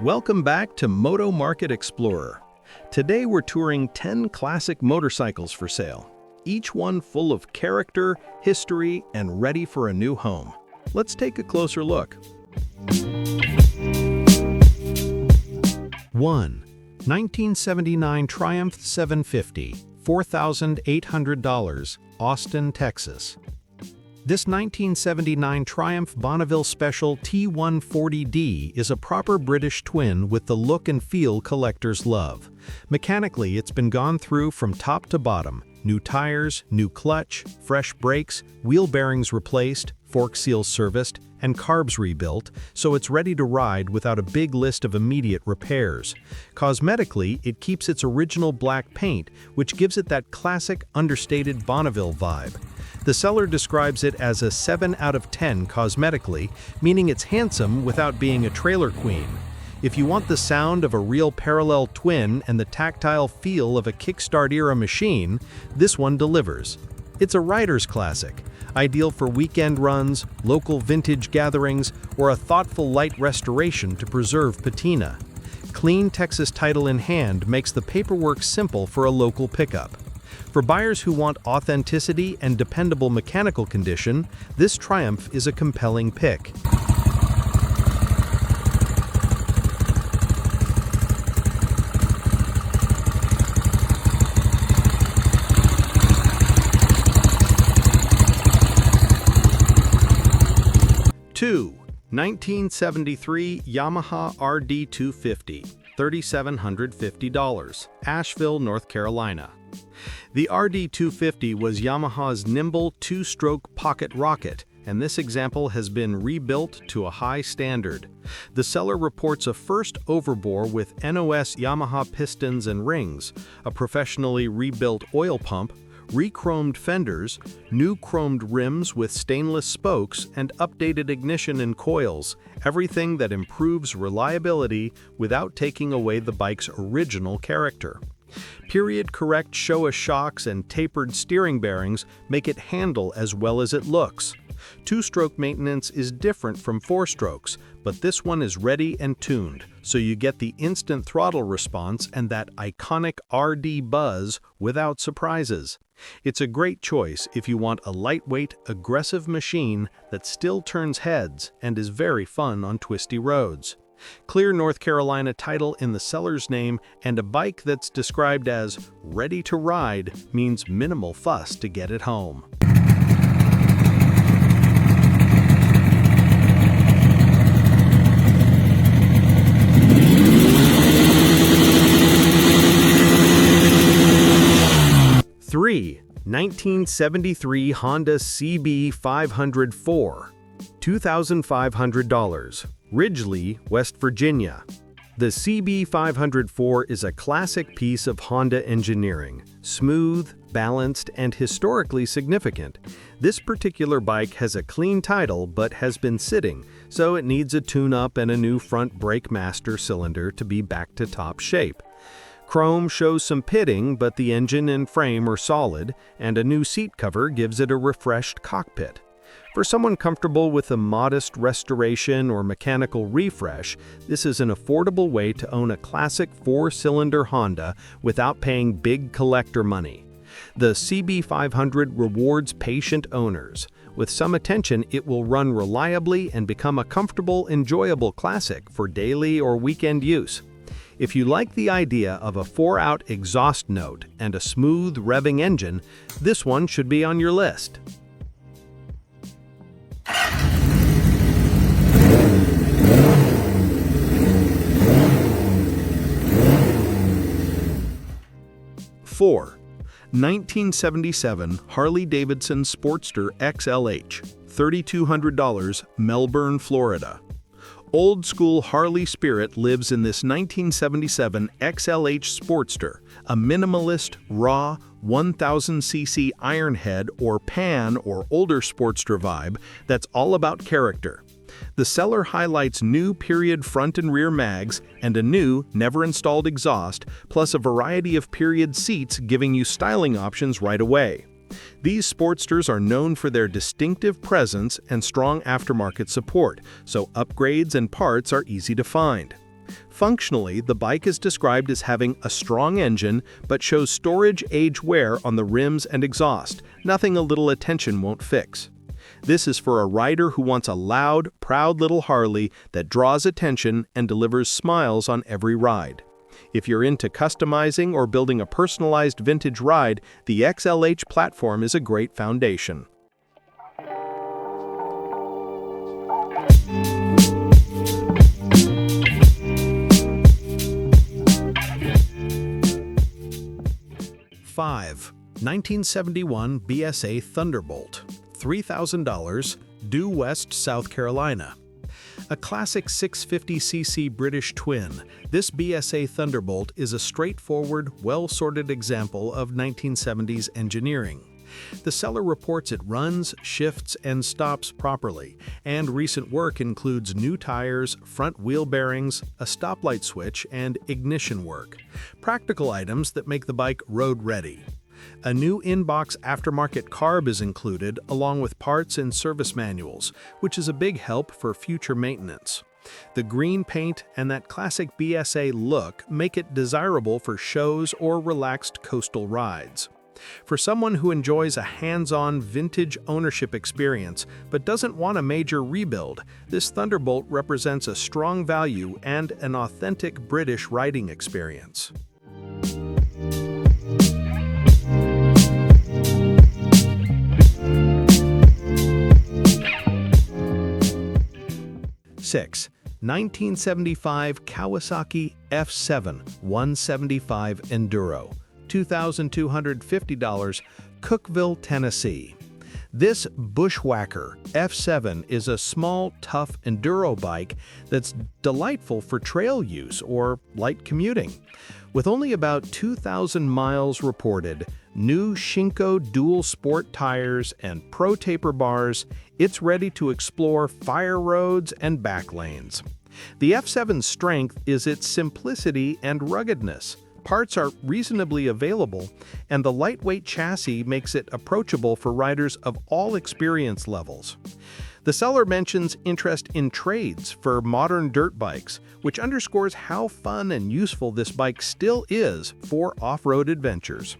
Welcome back to MotoMarket Explorer. Today we're touring 10 classic motorcycles for sale, each one full of character, history, and ready for a new home. Let's take a closer look. 1. 1979 Triumph 750, $4,800, Austin, Texas. This 1979 Triumph Bonneville Special T140D is a proper British twin with the look and feel collectors love. Mechanically, it's been gone through from top to bottom. New tires, new clutch, fresh brakes, wheel bearings replaced, fork seals serviced, and carbs rebuilt, so it's ready to ride without a big list of immediate repairs. Cosmetically, it keeps its original black paint, which gives it that classic, understated Bonneville vibe. The seller describes it as a 7 out of 10 cosmetically, meaning it's handsome without being a trailer queen. If you want the sound of a real parallel twin and the tactile feel of a kickstart-era machine, this one delivers. It's a rider's classic, ideal for weekend runs, local vintage gatherings, or a thoughtful light restoration to preserve patina. Clean Texas title in hand makes the paperwork simple for a local pickup. For buyers who want authenticity and dependable mechanical condition, this Triumph is a compelling pick. Two, 1973 Yamaha RD250, $3,750, Asheville, North Carolina. The RD250 was Yamaha's nimble two-stroke pocket rocket, and this example has been rebuilt to a high standard. The seller reports a first overbore with NOS Yamaha pistons and rings, a professionally rebuilt oil pump, re-chromed fenders, new chromed rims with stainless spokes, and updated ignition and coils, everything that improves reliability without taking away the bike's original character. Period-correct Showa shocks and tapered steering bearings make it handle as well as it looks. Two-stroke maintenance is different from four-strokes, but this one is ready and tuned, so you get the instant throttle response and that iconic RD buzz without surprises. It's a great choice if you want a lightweight, aggressive machine that still turns heads and is very fun on twisty roads. Clear North Carolina title in the seller's name and a bike that's described as ready to ride means minimal fuss to get it home. Three, 1973 Honda CB504, $2,500, Ridgely, West Virginia. The CB504 is a classic piece of Honda engineering, smooth, balanced, and historically significant. This particular bike has a clean title but has been sitting, so it needs a tune-up and a new front brake master cylinder to be back to top shape. Chrome shows some pitting, but the engine and frame are solid, and a new seat cover gives it a refreshed cockpit. For someone comfortable with a modest restoration or mechanical refresh, this is an affordable way to own a classic four-cylinder Honda without paying big collector money. The CB500 rewards patient owners. With some attention, it will run reliably and become a comfortable, enjoyable classic for daily or weekend use. If you like the idea of a 4-out exhaust note and a smooth revving engine, this one should be on your list. 4. 1977 Harley-Davidson Sportster XLH, $3,200, Melbourne, Florida. Old-school Harley spirit lives in this 1977 XLH Sportster, a minimalist, raw, 1000cc Ironhead or Pan or older Sportster vibe that's all about character. The seller highlights new period front and rear mags and a new, never-installed exhaust, plus a variety of period seats giving you styling options right away. These Sportsters are known for their distinctive presence and strong aftermarket support, so upgrades and parts are easy to find. Functionally, the bike is described as having a strong engine, but shows storage age wear on the rims and exhaust, nothing a little attention won't fix. This is for a rider who wants a loud, proud little Harley that draws attention and delivers smiles on every ride. If you're into customizing or building a personalized vintage ride, the XLH platform is a great foundation. (5) 1971 BSA Thunderbolt, $3,000, due West, South Carolina. A classic 650cc British twin, this BSA Thunderbolt is a straightforward, well-sorted example of 1970s engineering. The seller reports it runs, shifts, and stops properly, and recent work includes new tires, front wheel bearings, a stoplight switch, and ignition work. Practical items that make the bike road-ready. A new in-box aftermarket carb is included, along with parts and service manuals, which is a big help for future maintenance. The green paint and that classic BSA look make it desirable for shows or relaxed coastal rides. For someone who enjoys a hands-on vintage ownership experience but doesn't want a major rebuild, this Thunderbolt represents a strong value and an authentic British riding experience. (6) 1975 Kawasaki F7 175 Enduro, $2,250, Cookeville, Tennessee. This bushwhacker F7 is a small, tough enduro bike that's delightful for trail use or light commuting. With only about 2,000 miles reported, new Shinko dual sport tires, and pro taper bars, it's ready to explore fire roads and back lanes. The F7's strength is its simplicity and ruggedness. Parts are reasonably available, and the lightweight chassis makes it approachable for riders of all experience levels. The seller mentions interest in trades for modern dirt bikes, which underscores how fun and useful this bike still is for off-road adventures.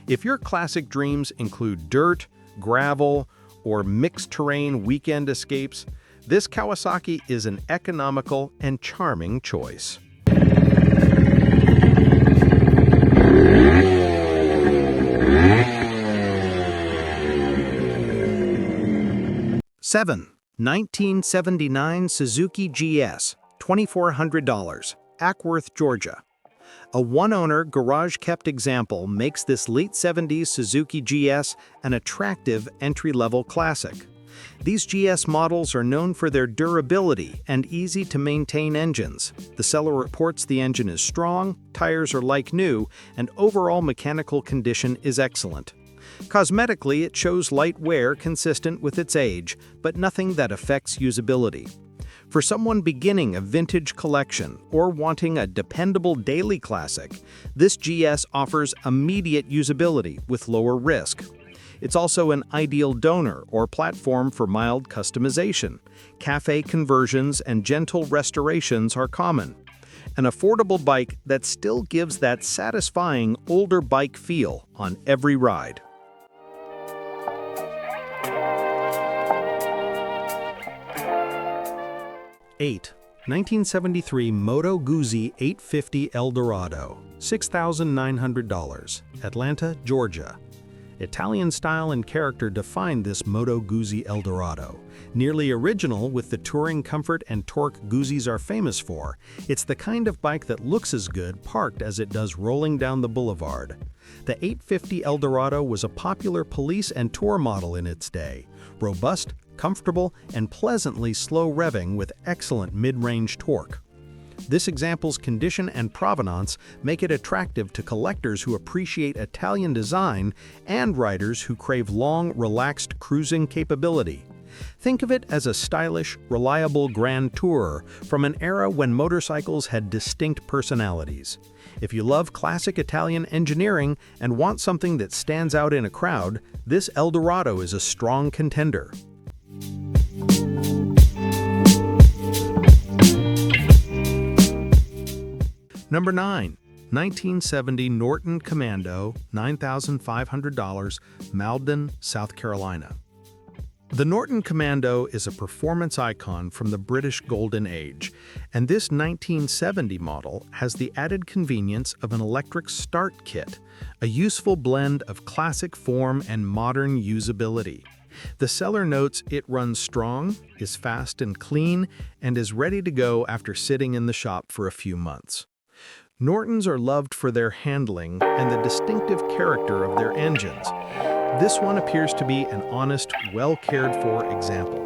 If your classic dreams include dirt, gravel, or mixed-terrain weekend escapes, this Kawasaki is an economical and charming choice. (7) 1979 Suzuki GS, $2,400, Ackworth, Georgia. A one-owner, garage-kept example makes this late 70s Suzuki GS an attractive entry-level classic. These GS models are known for their durability and easy-to-maintain engines. The seller reports the engine is strong, tires are like new, and overall mechanical condition is excellent. Cosmetically, it shows light wear consistent with its age, but nothing that affects usability. For someone beginning a vintage collection or wanting a dependable daily classic, this GS offers immediate usability with lower risk. It's also an ideal donor or platform for mild customization. Cafe conversions and gentle restorations are common. An affordable bike that still gives that satisfying older bike feel on every ride. (8) 1973 Moto Guzzi 850 Eldorado, $6,900, Atlanta, Georgia. Italian style and character define this Moto Guzzi Eldorado. Nearly original with the touring comfort and torque Guzzis are famous for, it's the kind of bike that looks as good parked as it does rolling down the boulevard. The 850 Eldorado was a popular police and tour model in its day. Robust, comfortable, and pleasantly slow revving with excellent mid-range torque. This example's condition and provenance make it attractive to collectors who appreciate Italian design and riders who crave long, relaxed cruising capability. Think of it as a stylish, reliable grand tourer from an era when motorcycles had distinct personalities. If you love classic Italian engineering and want something that stands out in a crowd, this Eldorado is a strong contender. Number 9. 1970 Norton Commando, $9,500, Malden, South Carolina. The Norton Commando is a performance icon from the British Golden Age, and this 1970 model has the added convenience of an electric start kit, a useful blend of classic form and modern usability. The seller notes it runs strong, is fast and clean, and is ready to go after sitting in the shop for a few months. Nortons are loved for their handling and the distinctive character of their engines. This one appears to be an honest, well-cared-for example.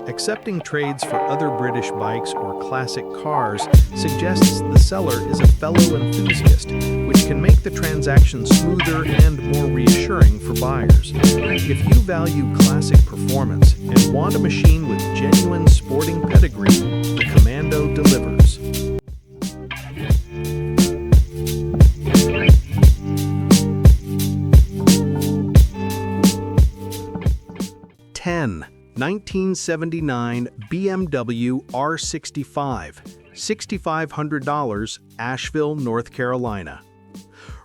Accepting trades for other British bikes or classic cars suggests the seller is a fellow enthusiast, which can make the transaction smoother and more reassuring for buyers. If you value classic performance and want a machine with genuine sporting pedigree, the Commando delivers. 10. 1979 BMW R65, $6,500, Asheville, North Carolina.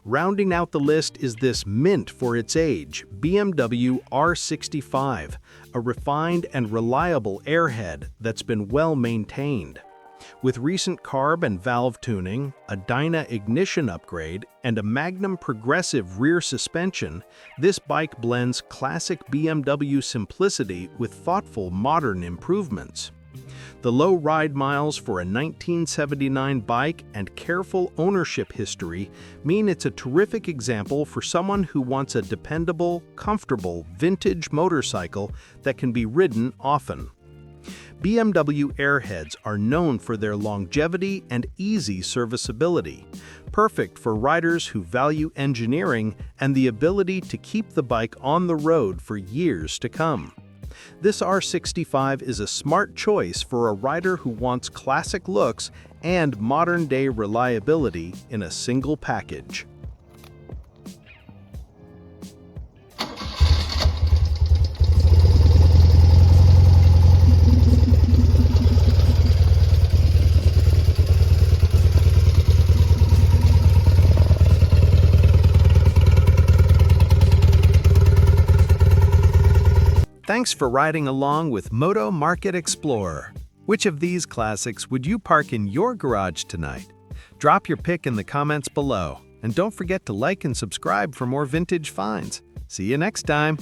Rounding out the list is this mint for its age, BMW R65, a refined and reliable airhead that's been well maintained. With recent carb and valve tuning, a Dyna ignition upgrade, and a Magnum progressive rear suspension, this bike blends classic BMW simplicity with thoughtful modern improvements. The low ride miles for a 1979 bike and careful ownership history mean it's a terrific example for someone who wants a dependable, comfortable, vintage motorcycle that can be ridden often. BMW airheads are known for their longevity and easy serviceability, perfect for riders who value engineering and the ability to keep the bike on the road for years to come. This R65 is a smart choice for a rider who wants classic looks and modern-day reliability in a single package. Thanks for riding along with MotoMarket Explorer. Which of these classics would you park in your garage tonight? Drop your pick in the comments below, and don't forget to like and subscribe for more vintage finds. See you next time!